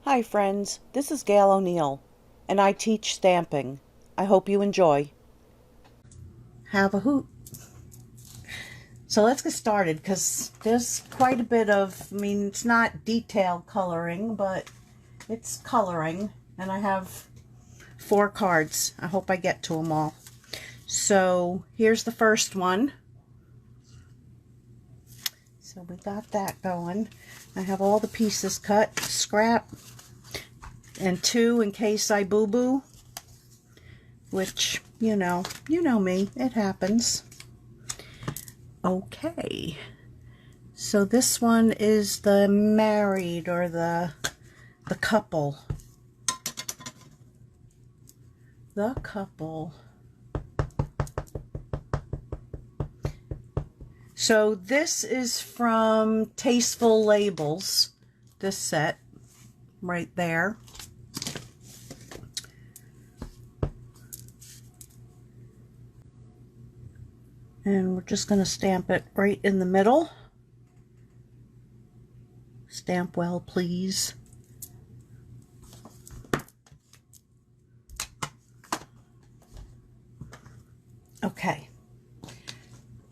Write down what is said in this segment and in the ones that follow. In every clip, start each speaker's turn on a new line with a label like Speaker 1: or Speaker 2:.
Speaker 1: Hi friends, this is Gail O'Neill, and I teach stamping. I hope you enjoy. Have a hoot. So let's get started because there's quite a bit of, it's not detailed coloring, but it's coloring, and I have 4 cards. I hope I get to them all. So here's the first one. So we got that going. I have all the pieces cut, scrap, and 2 in case I boo-boo, which, you know me, it happens. Okay, so this one is the married, or the couple. The couple. So this is from Tasteful Labels, this set right there. And we're just going to stamp it right in the middle. Stamp well, please. Okay.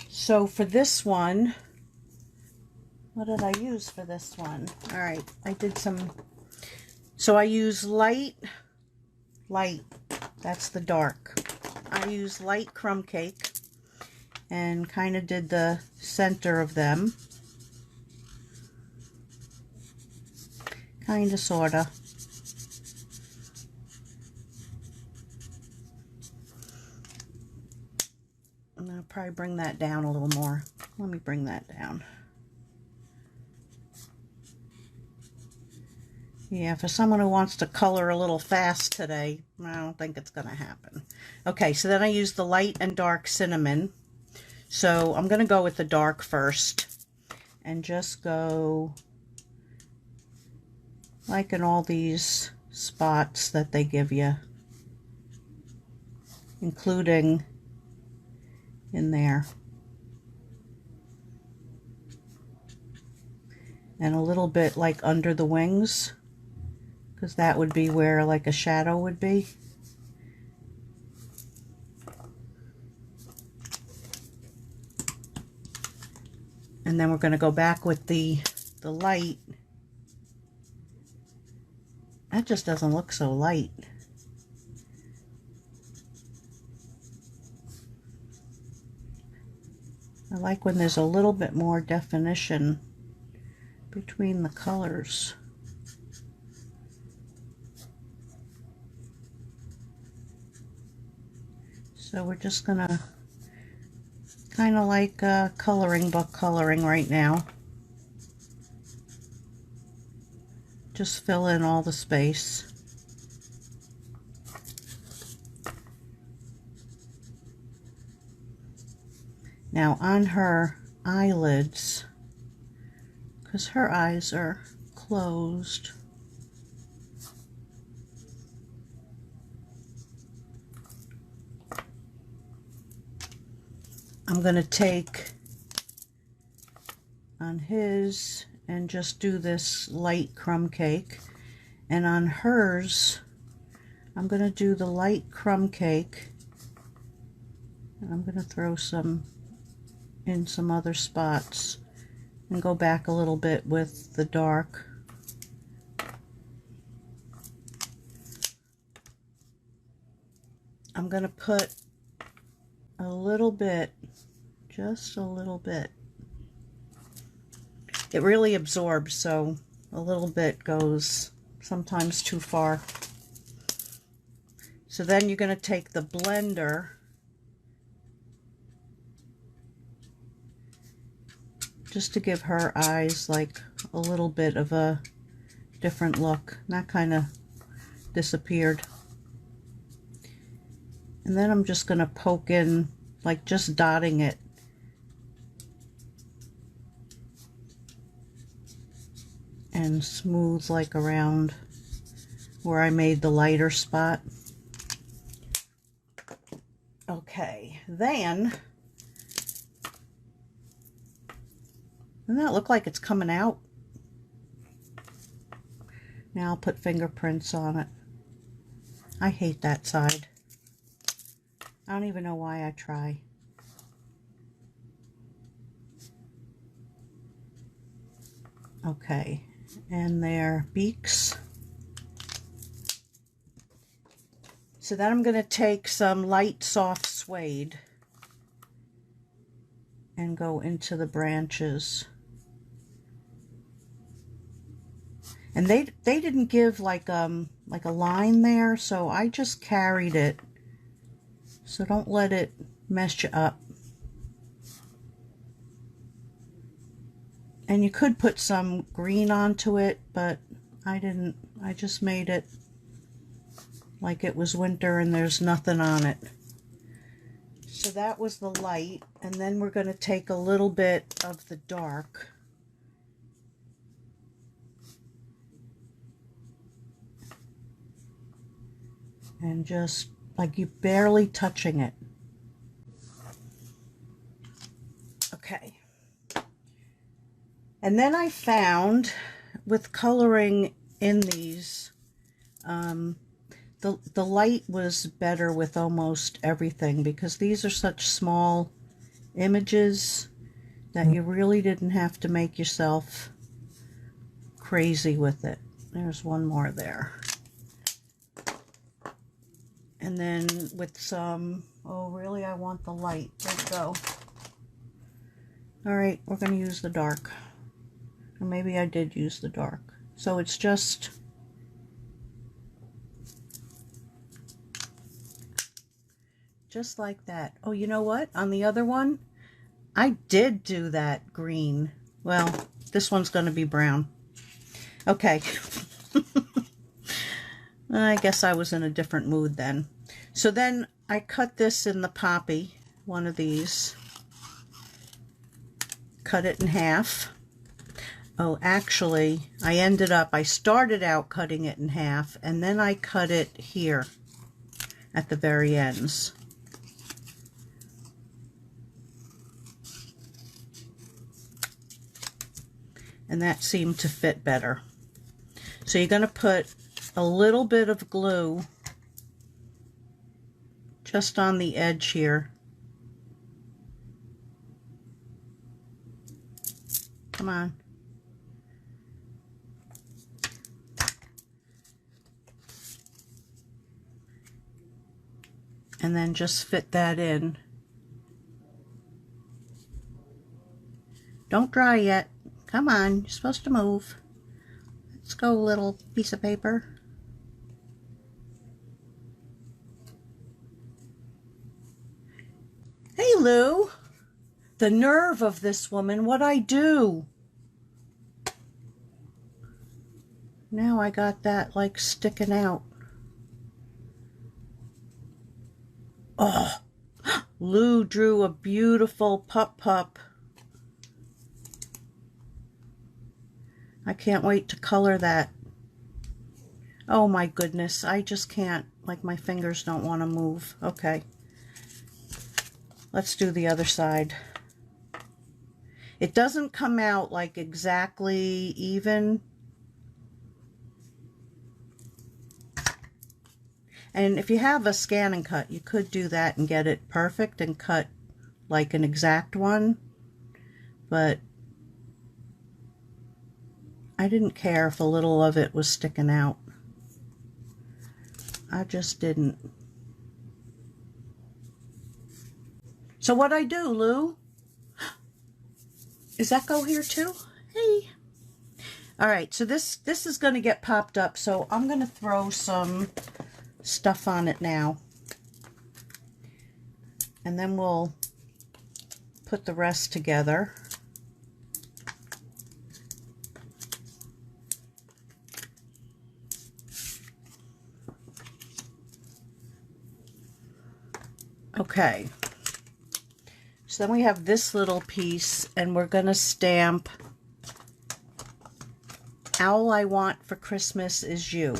Speaker 1: So for this one, what did I use for this one? All right, I did some, so I use light, that's the dark. I use light crumb cake and kind of did the center of them. Kind of, sort of. And I'll probably bring that down a little more. Let me bring that down. Yeah, for someone who wants to color a little fast today, I don't think it's going to happen. Okay, so then I use the light and dark cinnamon. So I'm going to go with the dark first and just go like in all these spots that they give you, including in there. And a little bit like under the wings, because that would be where like a shadow would be. And then we're going to go back with the light. That just doesn't look so light. I like when there's a little bit more definition between the colors. So we're just gonna kind of like coloring book coloring right now. Just fill in all the space. Now on her eyelids, because her eyes are closed, I'm going to take on his and just do this light crumb cake, and on hers I'm going to do the light crumb cake, and I'm going to throw some in some other spots and go back a little bit with the dark. I'm going to put a little bit, just a little bit. It really absorbs, so a little bit goes sometimes too far. So then you're going to take the blender just to give her eyes like a little bit of a different look. That kind of disappeared. And then I'm just going to poke in, like just dotting it. And smooth like around where I made the lighter spot. Okay, then, doesn't that look like it's coming out? Now I'll put fingerprints on it. I hate that side. I don't even know why I try. Okay, and their beaks. So then I'm going to take some light soft suede and go into the branches. And they didn't give like a line there, so I just carried it. So don't let it mess you up. And you could put some green onto it, but I didn't. I just made it like it was winter and there's nothing on it. So that was the light, and then we're going to take a little bit of the dark. And just like you barely touching it. Okay. And then I found with coloring in these, the light was better with almost everything, because these are such small images that you really didn't have to make yourself crazy with it. There's one more there. And then with some, oh really, I want the light. Let's go. All right, we're going to use the dark. Or maybe I did use the dark. So it's just like that. Oh, you know what? On the other one, I did do that green. Well, this one's going to be brown. Okay. I guess I was in a different mood then. So then I cut this in the poppy, one of these. Cut it in half. Oh, actually, I started out cutting it in half, and then I cut it here at the very ends. And that seemed to fit better. So you're going to put a little bit of glue just on the edge here. Come on. And then just fit that in. Don't dry yet. Come on, you're supposed to move. Let's go, little piece of paper. Hey, Lou. The nerve of this woman, what'd I do? Now I got that like sticking out. Oh, Lou drew a beautiful pup. I can't wait to color that. Oh my goodness, I just can't, like my fingers don't want to move. Okay, let's do the other side. It doesn't come out like exactly even. And if you have a scan and cut, you could do that and get it perfect and cut like an exact one. But I didn't care if a little of it was sticking out. I just didn't. So what'd I do, Lou? Does that go here too? Hey. All right, so this is going to get popped up, so I'm going to throw some stuff on it now. And then we'll put the rest together. Okay. So then we have this little piece, and we're going to stamp All I Want for Christmas Is You.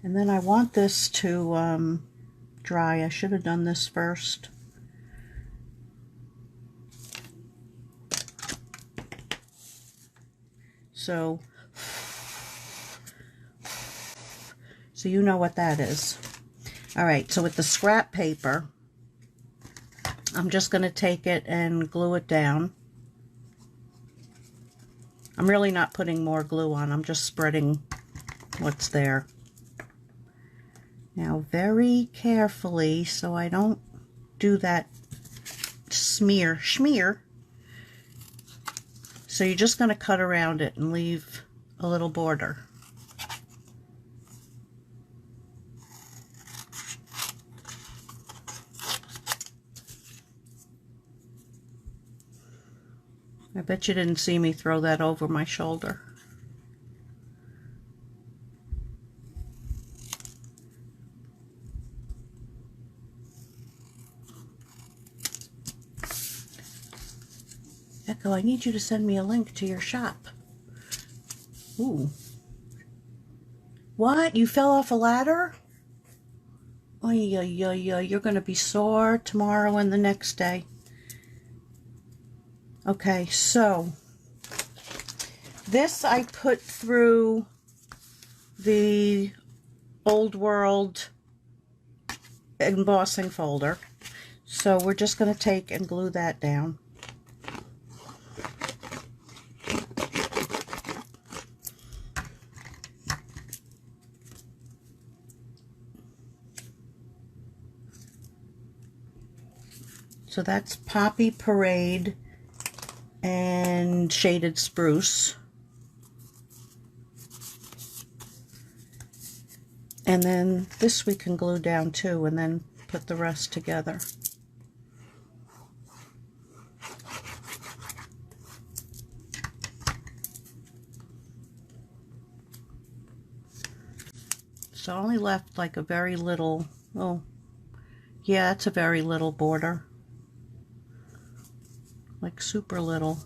Speaker 1: And then I want this to dry. I should have done this first. So you know what that is. All right, so with the scrap paper, I'm just going to take it and glue it down. I'm really not putting more glue on. I'm just spreading what's there. Now, very carefully, so I don't do that schmear. So you're just going to cut around it and leave a little border. I bet you didn't see me throw that over my shoulder. Echo, I need you to send me a link to your shop. Ooh. What? You fell off a ladder? Oy, oy, oy, oy. You're going to be sore tomorrow and the next day. Okay, so this I put through the Old World embossing folder. So we're just going to take and glue that down. So that's Poppy Parade and Shaded Spruce. And then this we can glue down too, and then put the rest together. So I only left like a very little, oh yeah, it's a very little border. Like super little.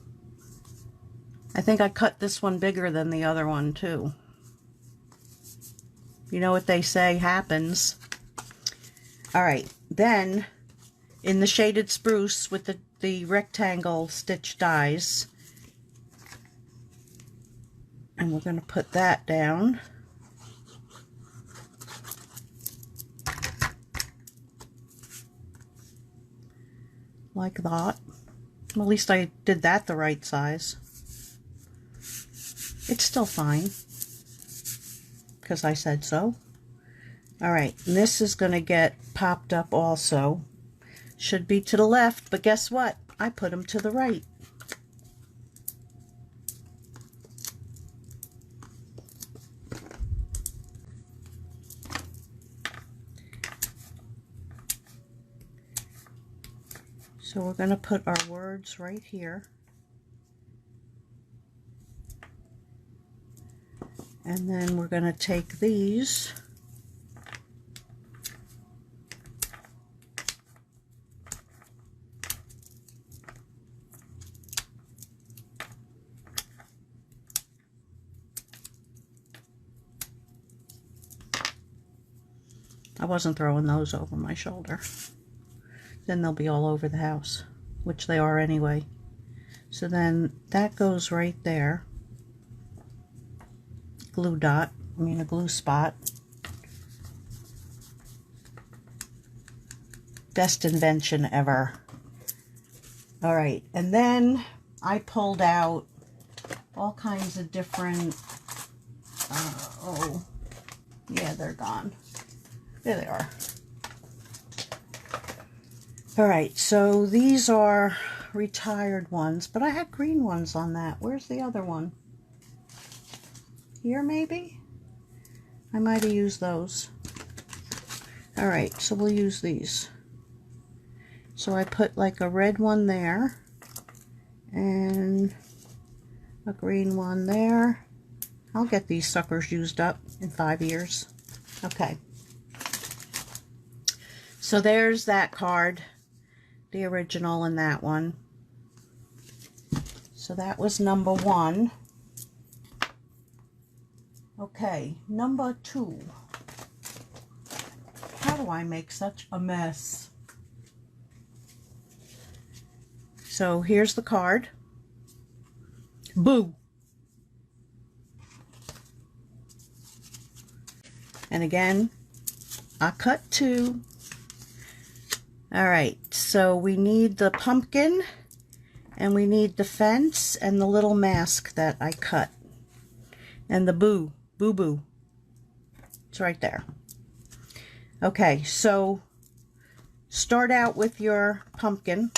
Speaker 1: I think I cut this one bigger than the other one too. You know what they say happens. All right, then in the Shaded Spruce with the rectangle stitch dies, and we're going to put that down. Like that. Well, at least I did that the right size. It's still fine, because I said so. All right, and this is going to get popped up also. Should be to the left, but guess what? I put them to the right. So we're going to put our words right here. And then we're going to take these I wasn't throwing those over my shoulder. Then they'll be all over the house, which they are anyway. So then that goes right there. Glue dot, I mean a glue spot. Best invention ever. All right, and then I pulled out all kinds of different, oh, yeah, they're gone. There they are. All right, so these are retired ones, but I had green ones on that. Where's the other one? Here, maybe? I might have used those. All right, so we'll use these. So I put like a red one there, and a green one there. I'll get these suckers used up in 5 years. Okay. So there's that card, the original and that one. So that was number 1. Okay, number 2. How do I make such a mess? So here's the card. Boo! And again, I cut 2. All right, so we need the pumpkin, and we need the fence, and the little mask that I cut. And the boo-boo. It's right there. Okay, so start out with your pumpkin.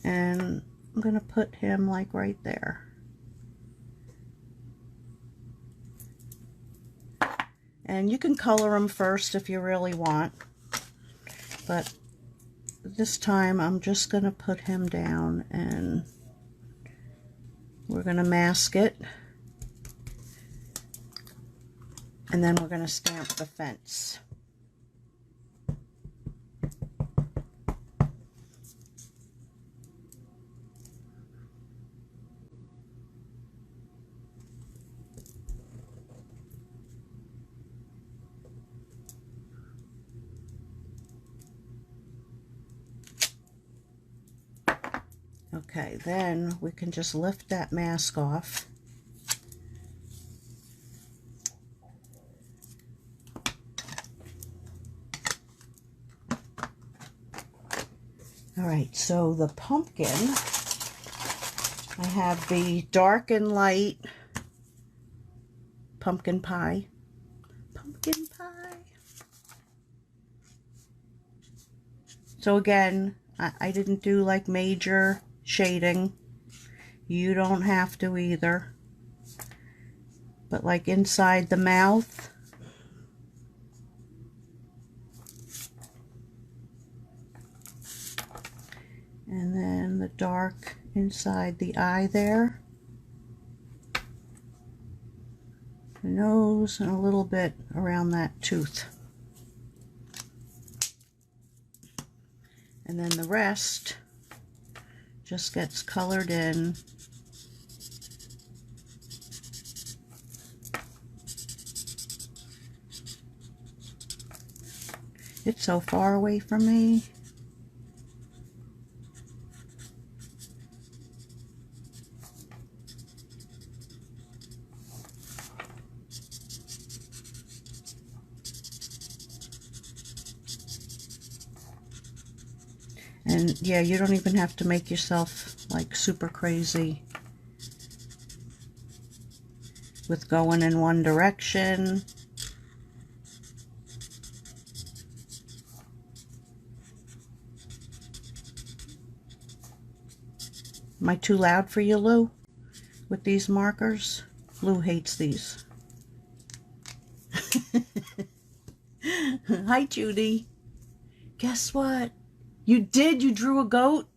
Speaker 1: And I'm going to put him like right there. And you can color them first if you really want. But this time I'm just going to put him down and we're going to mask it. And then we're going to stamp the fence. Okay, then we can just lift that mask off. All right, so the pumpkin, I have the dark and light pumpkin pie. Pumpkin pie. So again, I didn't do like major shading. You don't have to either. But like inside the mouth. And then the dark inside the eye there. The nose and a little bit around that tooth. And then the rest just gets colored in. It's so far away from me. And yeah, you don't even have to make yourself like super crazy with going in one direction. Am I too loud for you, Lou, with these markers? Lou hates these. Hi, Judy. Guess what? You did? You drew a goat?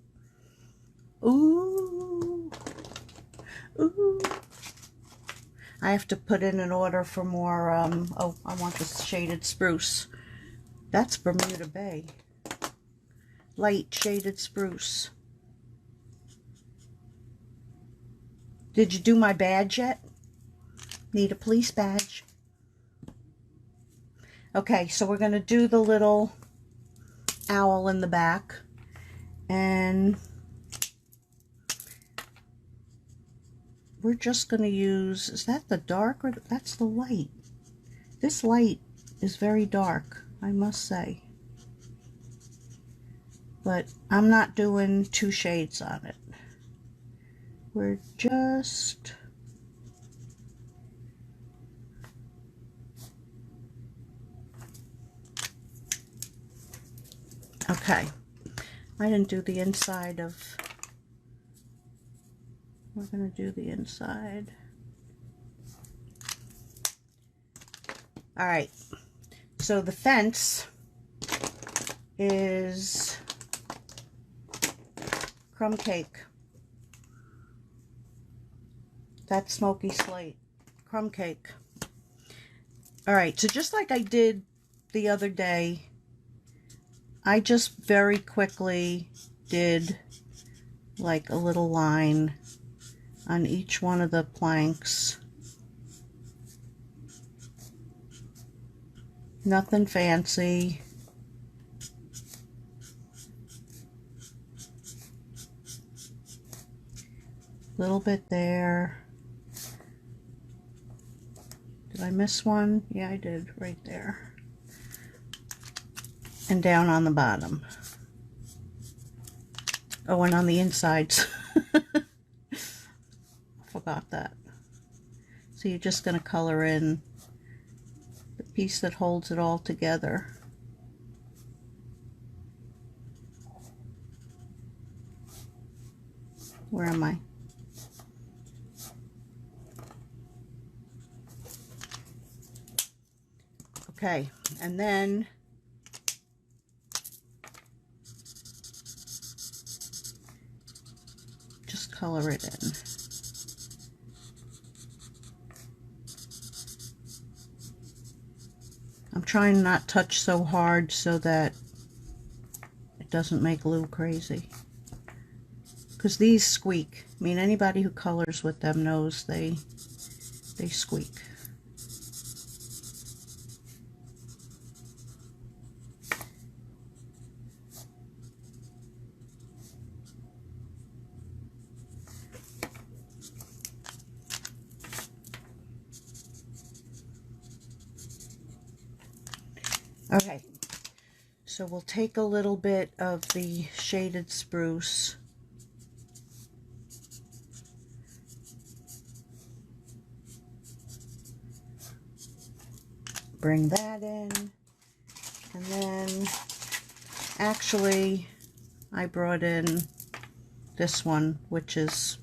Speaker 1: Ooh. Ooh. I have to put in an order for more, oh, I want this shaded spruce. That's Bermuda Bay. Light shaded spruce. Did you do my badge yet? Need a police badge. Okay, so we're going to do the little owl in the back. And we're just going to use, is that the dark or that's the light? This light is very dark, I must say. But I'm not doing 2 shades on it. We're just okay. I didn't do the inside of, we're going to do the inside. All right, so the fence is crumb cake. That's smoky slate, crumb cake. All right, so just like I did the other day, I just very quickly did like a little line on each one of the planks. Nothing fancy. little bit there. Did I miss one? Yeah, I did, right there. And down on the bottom. Oh, and on the insides. Forgot that. So you're just going to color in the piece that holds it all together. Where am I? Okay, and then just color it in. I'm trying not to touch so hard so that it doesn't make Lou crazy. Because these squeak. I mean, anybody who colors with them knows they squeak. Okay, so we'll take a little bit of the shaded spruce. Bring that in. And then, actually, I brought in this one, which is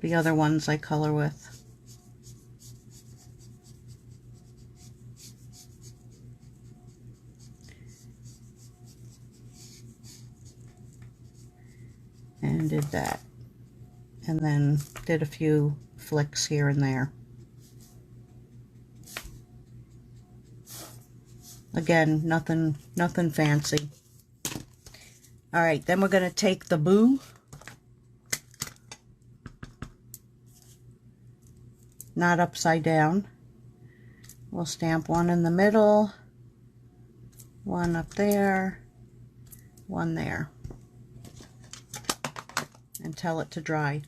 Speaker 1: the other ones I color with. And did that, and then did a few flicks here and there. Again, nothing fancy. All right, then we're going to take the boo, not upside down. We'll stamp one in the middle, one up there, one there. And tell it to dry.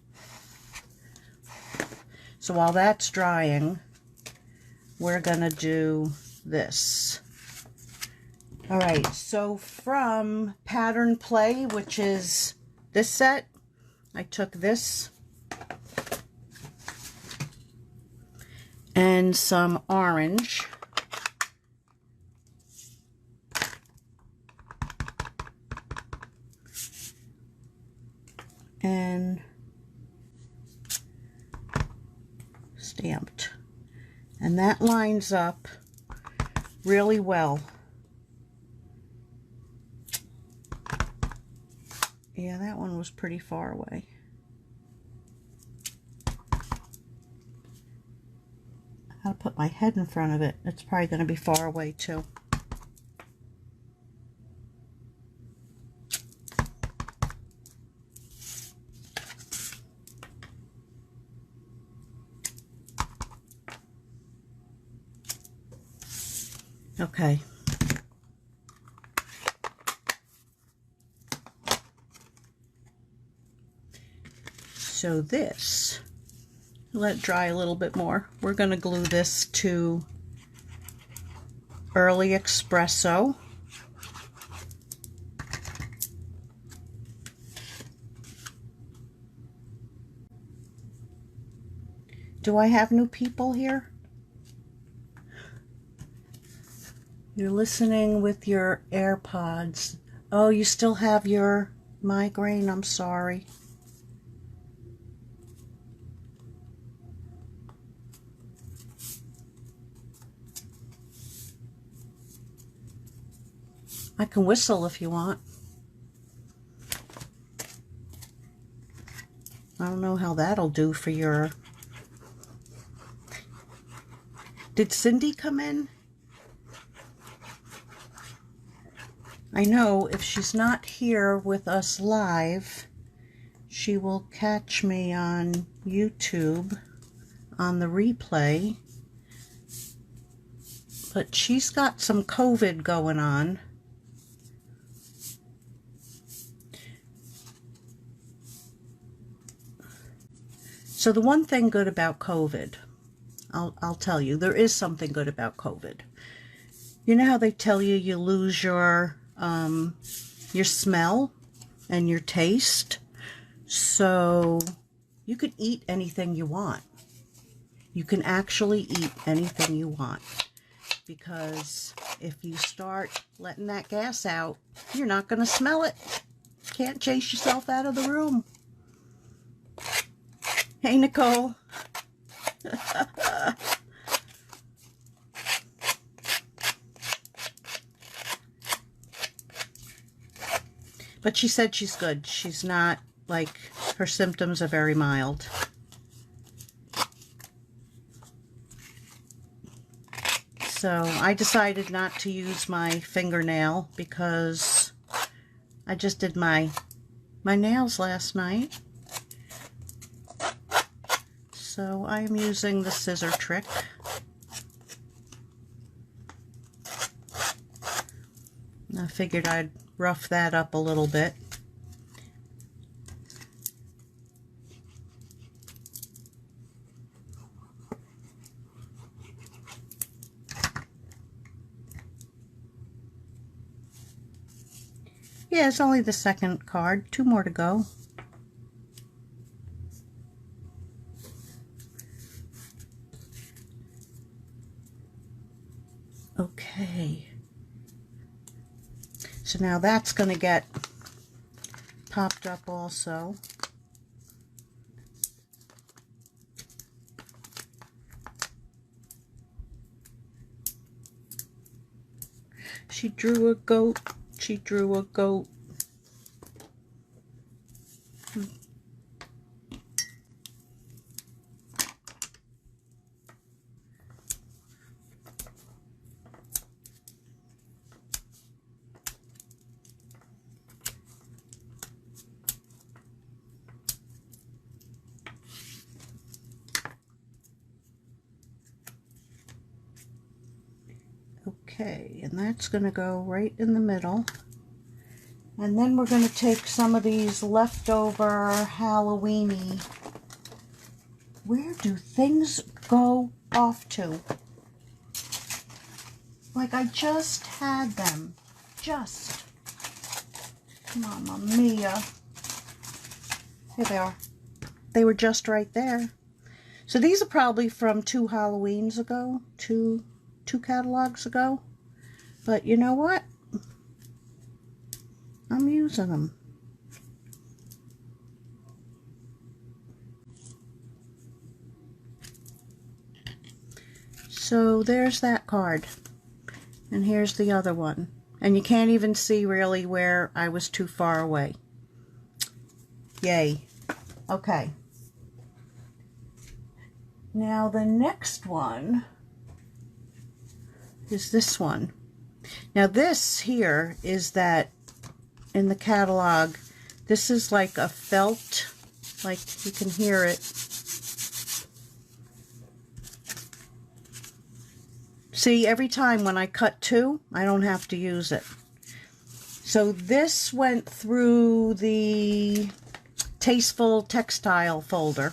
Speaker 1: So while that's drying, we're gonna do this. All right, so from Pattern Play, which is this set, I took this and some orange. And stamped, and that lines up really well. Yeah, that one was pretty far away. I gotta put my head in front of it. It's probably gonna be far away too. Okay. So this, let it dry a little bit more. We're going to glue this to Early Espresso. Do I have new people here? You're listening with your AirPods. Oh, you still have your migraine? I'm sorry. I can whistle if you want. I don't know how that'll do for your... Did Cindy come in? I know if she's not here with us live, she will catch me on YouTube on the replay. But she's got some COVID going on. So the one thing good about COVID, I'll tell you, there is something good about COVID. You know how they tell you you lose your smell and your taste? So you can eat anything you want. You can actually eat anything you want. Because if you start letting that gas out, you're not going to smell it. Can't chase yourself out of the room. Hey, Nicole. But she said she's good. She's not, like, her symptoms are very mild. So I decided not to use my fingernail because I just did my nails last night. So I am using the scissor trick. And I figured I'd rough that up a little bit. Yeah, it's only the second card. 2 more to go. Okay. So now that's going to get popped up also. She drew a goat. She drew a goat. Okay, and that's going to go right in the middle. And then we're going to take some of these leftover Halloween-y. Where do things go off to? Like I just had them. Just. Mamma mia. Here they are. They were just right there. So these are probably from 2 Halloweens ago. Two catalogs ago. But you know what? I'm using them. So there's that card. And here's the other one. And you can't even see really where I was too far away. Yay. Okay. Now the next one is this one. Now this here is that in the catalog, this is like a felt, like you can hear it. See, every time when I cut 2, I don't have to use it. So this went through the Tasteful Textile folder.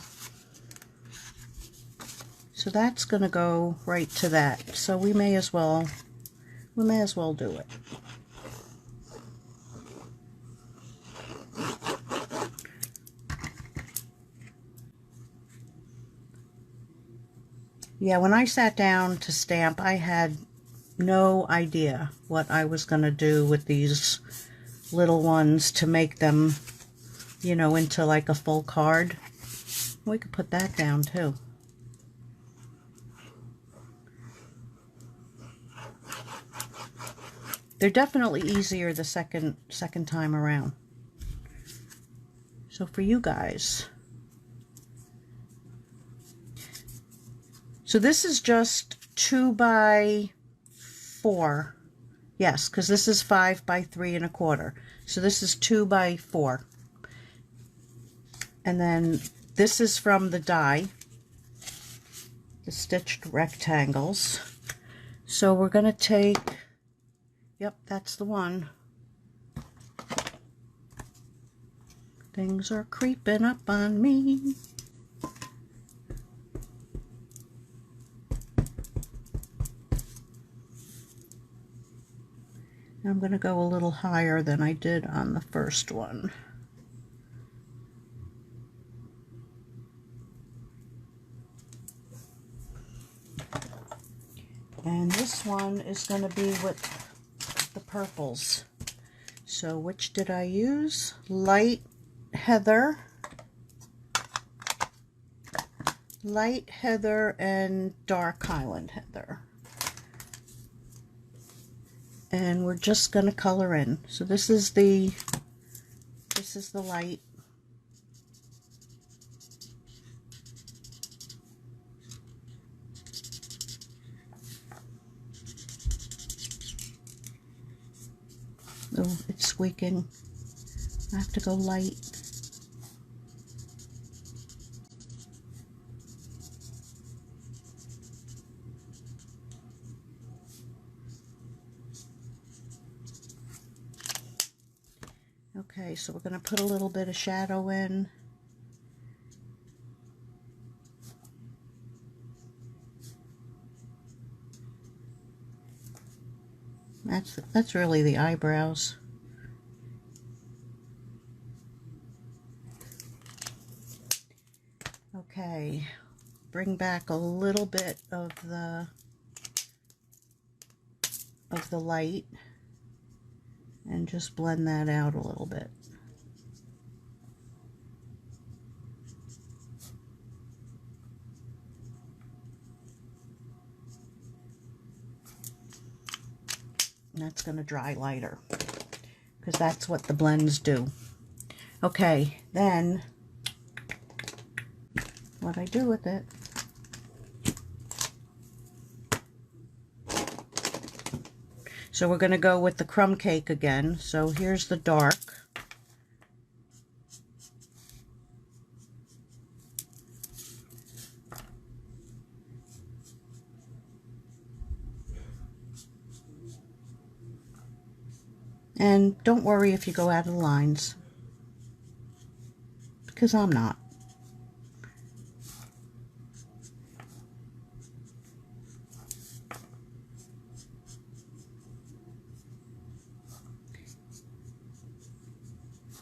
Speaker 1: So that's going to go right to that. So we may as well do it. Yeah, when I sat down to stamp, I had no idea what I was going to do with these little ones to make them, you know, into like a full card. We could put that down too. They're definitely easier the second time around. So for you guys. So this is just 2 by 4. Yes, because this is 5 by 3 1/4. So this is 2 by 4. And then this is from the die, the stitched rectangles. So we're going to take, yep, that's the one. Things are creeping up on me. I'm going to go a little higher than I did on the first one. And this one is going to be with the purples. So which did I use? Light Heather, and Dark Highland Heather. And we're just going to color in. So this is the light. Oh, it's squeaking. I have to go light. Okay, so we're going to put a little bit of shadow in. That's really the eyebrows. Okay, bring back a little bit of the light and just blend that out a little bit. That's going to dry lighter because that's what the blends do. Okay, then what I do with it, so we're going to go with the crumb cake again. So here's the dark. And don't worry if you go out of the lines, because I'm not.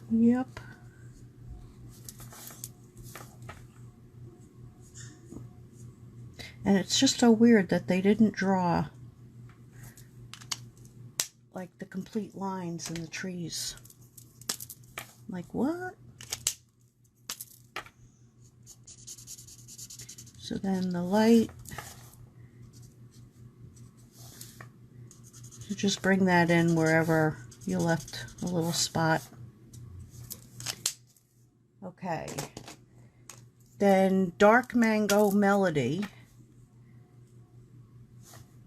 Speaker 1: Yep. And it's just so weird that they didn't draw like the complete lines in the trees. Like, what? So then the light, so just bring that in wherever you left a little spot. Okay. Then Dark Mango Melody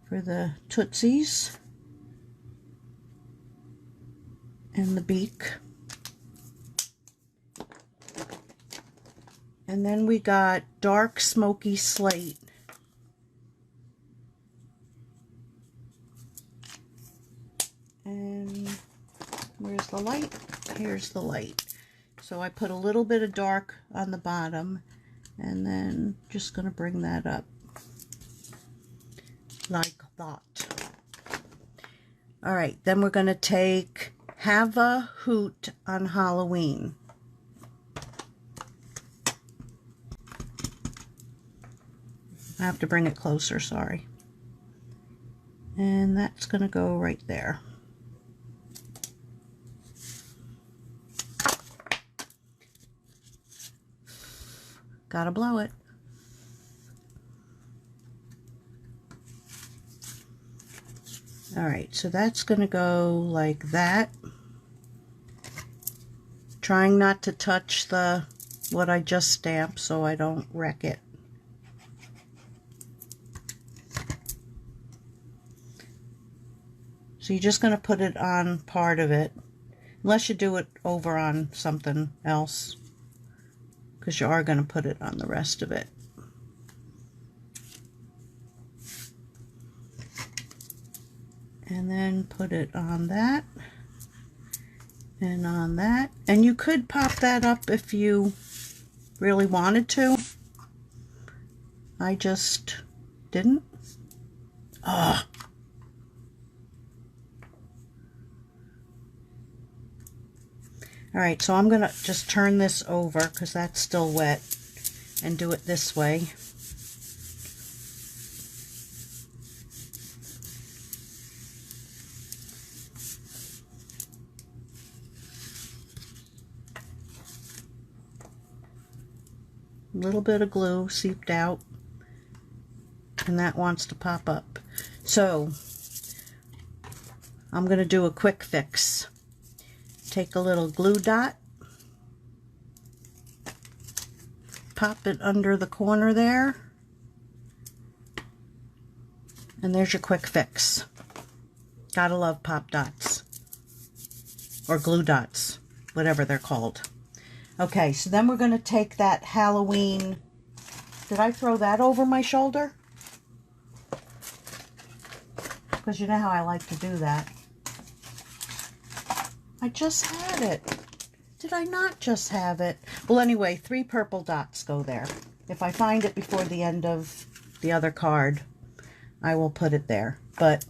Speaker 1: for the Tootsies and the beak. And then we got Dark Smoky Slate. And where's the light? Here's the light. So I put a little bit of dark on the bottom and then just going to bring that up like that. All right, then we're going to take Have a Hoot on Halloween. I have to bring it closer, sorry. And that's going to go right there. Gotta blow it. All right, so that's going to go like that. Trying not to touch what I just stamped so I don't wreck it. So you're just going to put it on part of it, unless you do it over on something else, because you are going to put it on the rest of it. And then put it on that and on that. And you could pop that up if you really wanted to. I just didn't. Oh. All right, so I'm gonna just turn this over because that's still wet and do it this way. A little bit of glue seeped out, and that wants to pop up. So I'm going to do a quick fix. Take a little glue dot, pop it under the corner there, and there's your quick fix. Gotta love pop dots, or glue dots, whatever they're called. Okay, so then we're going to take that Halloween. Did I throw that over my shoulder? Because you know how I like to do that. I just had it. Did I not just have it? Well, anyway, 3 purple dots go there. If I find it before the end of the other card, I will put it there. But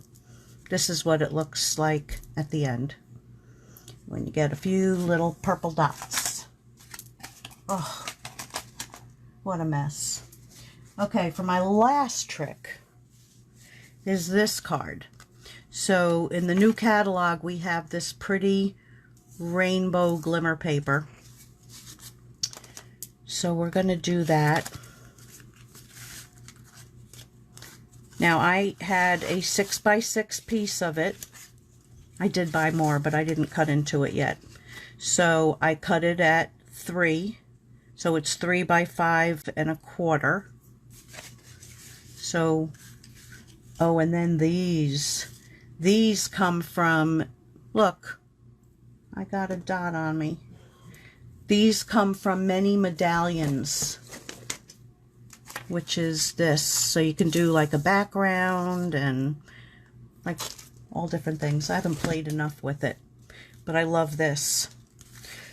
Speaker 1: this is what it looks like at the end, when you get a few little purple dots. Oh, what a mess. Okay, for my last trick is this card. So in the new catalog, we have this pretty rainbow glimmer paper. So we're going to do that. Now I had a 6x6 piece of it. I did buy more, but I didn't cut into it yet. So I cut it at 3. So it's 3 by 5 1/4. So, oh, and then these come from, look, I got a dot on me. These come from Many Medallions, which is this. So you can do like a background and like all different things. I haven't played enough with it, but I love this.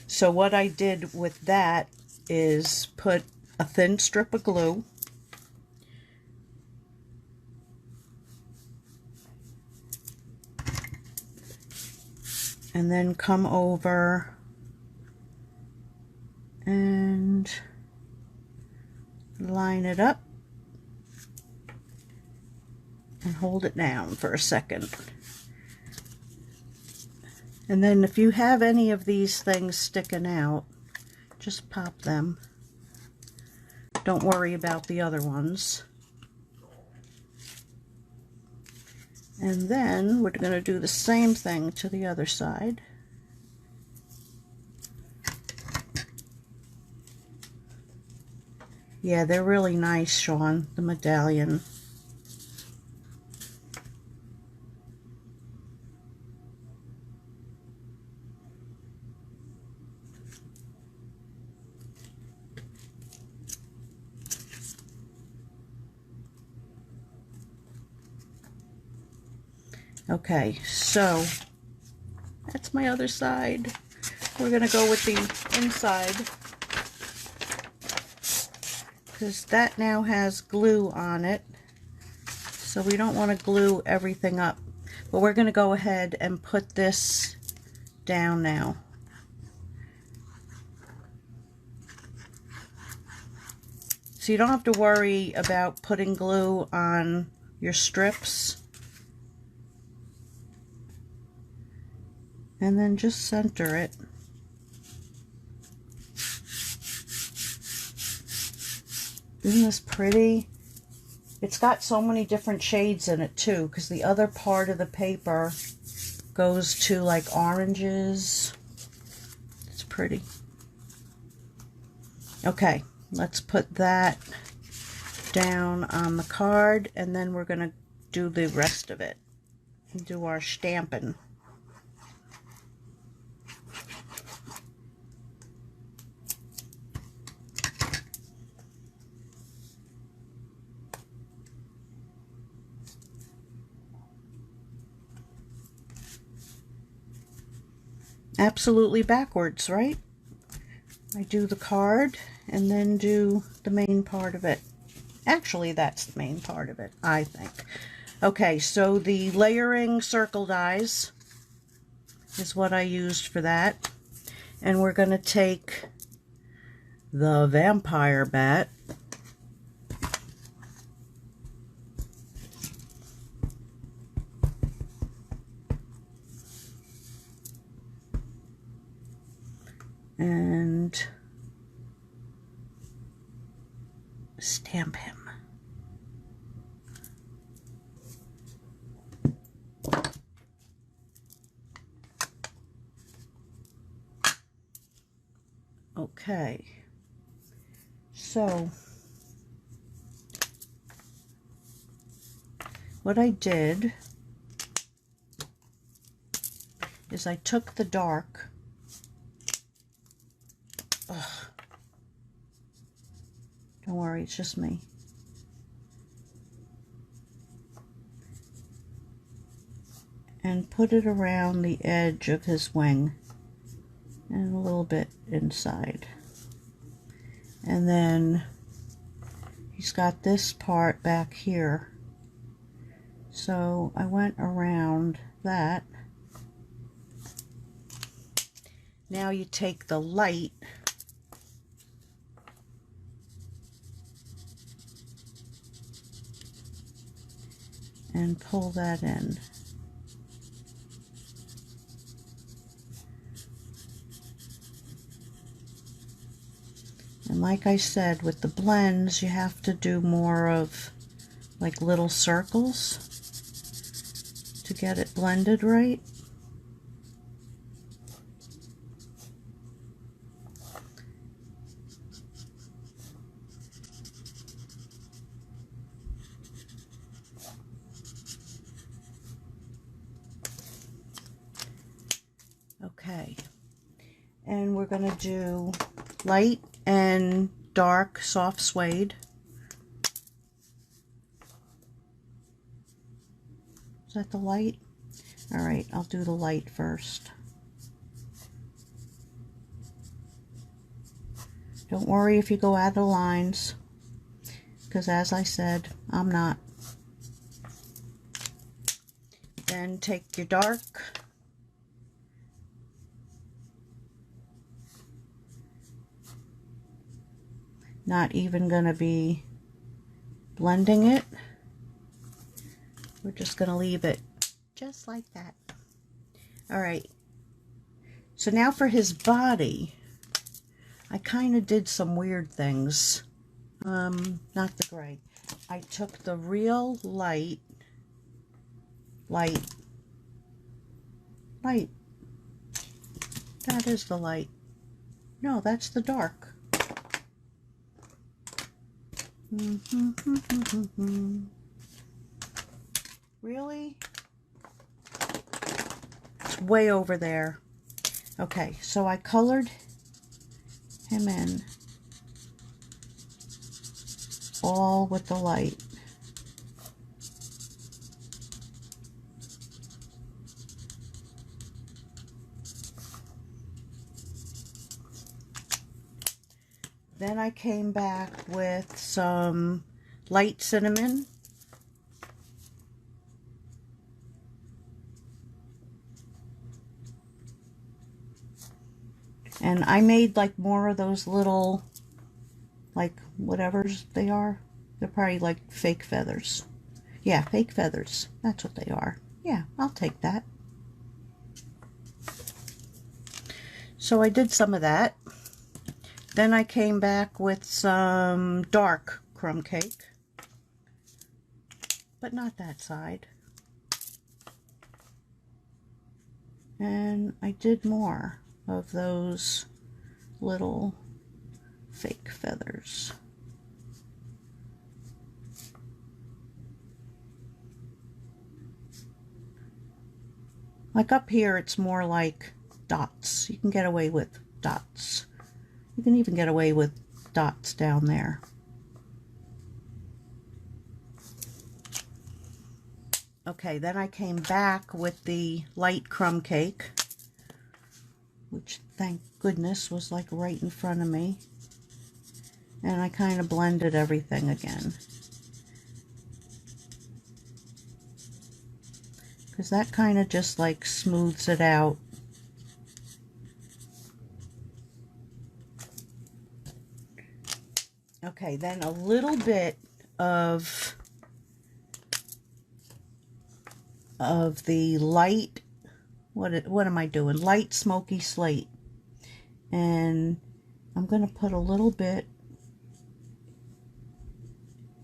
Speaker 1: So what I did with that is put a thin strip of glue, and then come over and line it up and hold it down for a second. And then if you have any of these things sticking out, just pop them. Don't worry about the other ones. And then we're going to do the same thing to the other side. Yeah, they're really nice, Sean, the medallion. Okay, so that's my other side. We're going to go with the inside, because that now has glue on it, so we don't want to glue everything up. But we're going to go ahead and put this down now. So you don't have to worry about putting glue on your strips. And then just center it. Isn't this pretty? It's got so many different shades in it too, because the other part of the paper goes to like oranges. It's pretty. Okay, let's put that down on the card, and then we're going to do the rest of it. Do our Stampin'. Absolutely backwards, right? I do the card and then do the main part of it. Actually, that's the main part of it, I think. Okay, so the layering circle dies is what I used for that. And we're going to take the vampire bat and stamp him. Okay, so what I did is I took the dark, don't worry, it's just me, and put it around the edge of his wing and a little bit inside. And then he's got this part back here, so I went around that. Now you take the light and pull that in. And like I said, with the blends, you have to do more of like little circles to get it blended right. Okay, and we're going to do light and dark soft suede. Is that the light? All right, I'll do the light first. Don't worry if you go out of the lines, because as I said, I'm not. Then take your dark. Not even going to be blending it. We're just going to leave it just like that. All right. So now for his body, I kind of did some weird things. Not the gray. I took the real light. That is the light. No, that's the dark. Really? It's way over there. Okay, so I colored him in all with the light. Then I came back with some light cinnamon. And I made like more of those little, like whatevers they are. They're probably like fake feathers. Yeah, fake feathers. That's what they are. Yeah, I'll take that. So I did some of that. Then I came back with some dark crumb cake, but not that side. And I did more of those little fake feathers. Like up here, it's more like dots. You can get away with dots. You can even get away with dots down there. Okay, then I came back with the light crumb cake, which thank goodness was like right in front of me. And I kind of blended everything again, because that kind of just like smooths it out. Okay, then a little bit of the light, what am I doing? Light smoky slate. And I'm going to put a little bit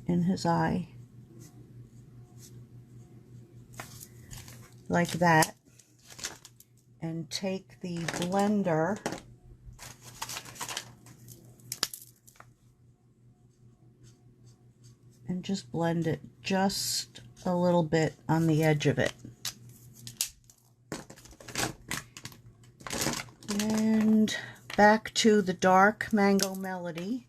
Speaker 1: in his eye. Like that. And take the blender and just blend it just a little bit on the edge of it. And back to the dark Mango Melody.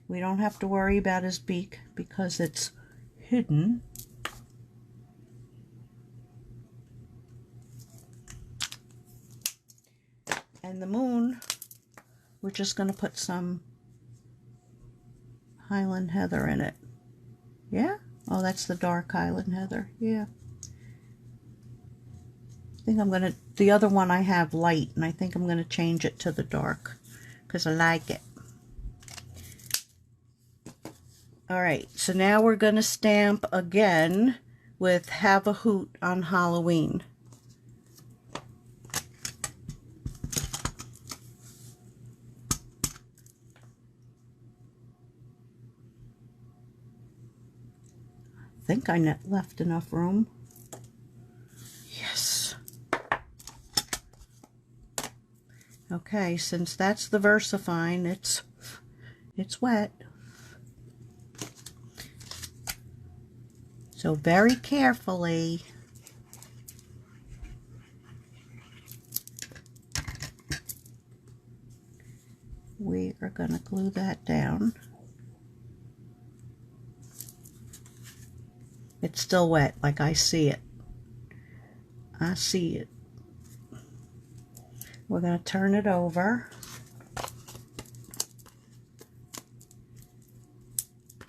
Speaker 1: We don't have to worry about his beak because it's hidden. And the moon, we're just going to put some Highland Heather in it. Yeah? Oh, that's the dark Highland Heather. Yeah. I think I'm going to, the other one I have light, and I think I'm going to change it to the dark because I like it. Alright, so now we're going to stamp again with Have a Hoot on Halloween. I think I left enough room. Yes. Okay, since that's the VersaFine, it's wet. So very carefully we are going to glue that down. It's still wet, like I see it. I see it. We're going to turn it over.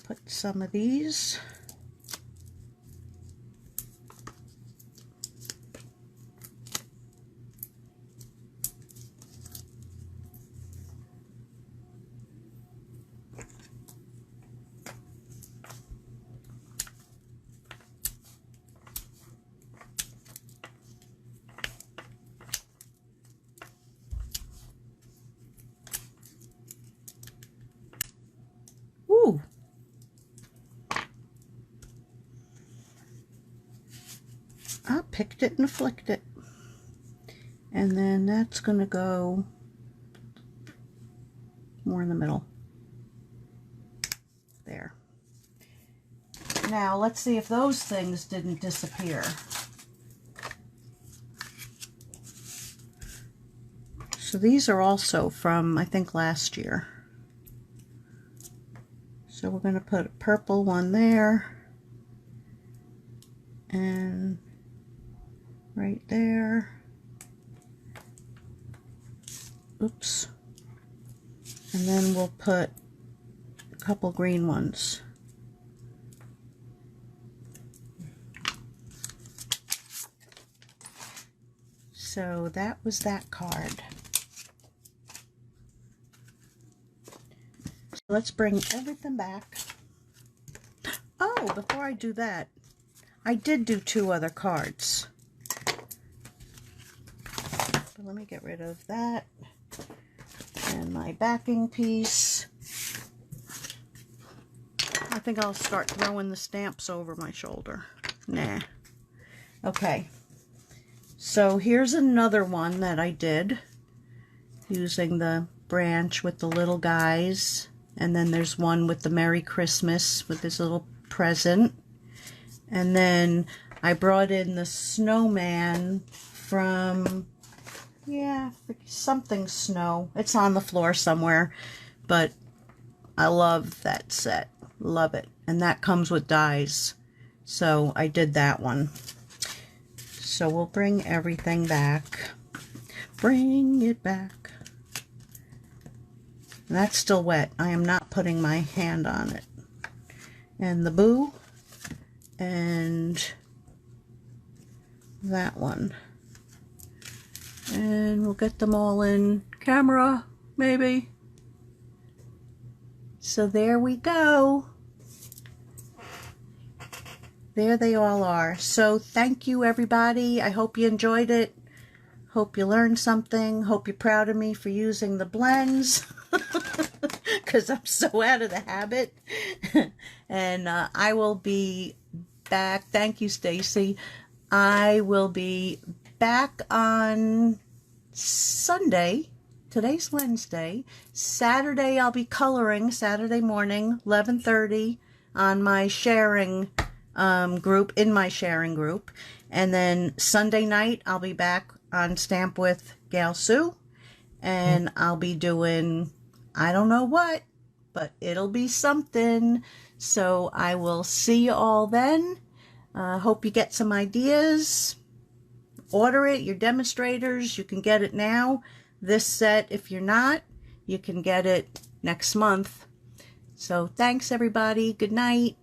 Speaker 1: Put some of these. Ooh. I picked it and flicked it. And then that's going to go more in the middle. There. Now let's see if those things didn't disappear. So these are also from, I think, last year. So we're going to put a purple one there. And right there. Oops. And then we'll put a couple green ones. So that was that card. So let's bring everything back. Oh, before I do that, I did do 2 other cards. But let me get rid of that. And my backing piece. I think I'll start throwing the stamps over my shoulder. Nah. Okay. So here's another one that I did using the branch with the little guys. And then there's one with the Merry Christmas with this little present. And then I brought in the snowman from, yeah, something snow. It's on the floor somewhere, but I love that set. Love it. And that comes with dies. So I did that one. So we'll bring everything back. Bring it back. And that's still wet. I am not putting my hand on it. And the boo. And that one. And we'll get them all in camera, maybe. So there we go. There they all are. So thank you, everybody. I hope you enjoyed it. Hope you learned something. Hope you're proud of me for using the blends. Because I'm so out of the habit. And I will be back. Thank you, Stacy. I will be back on Sunday. Today's Wednesday. Saturday I'll be coloring. Saturday morning, 11:30 on my sharing group, in my sharing group. And then Sunday night I'll be back on Stamp with Gal Sue. And I'll be doing, I don't know what, but it'll be something. So I will see you all then. Hope you get some ideas. Order it, your demonstrators. You can get it now. This set, if you're not, you can get it next month. So thanks, everybody. Good night.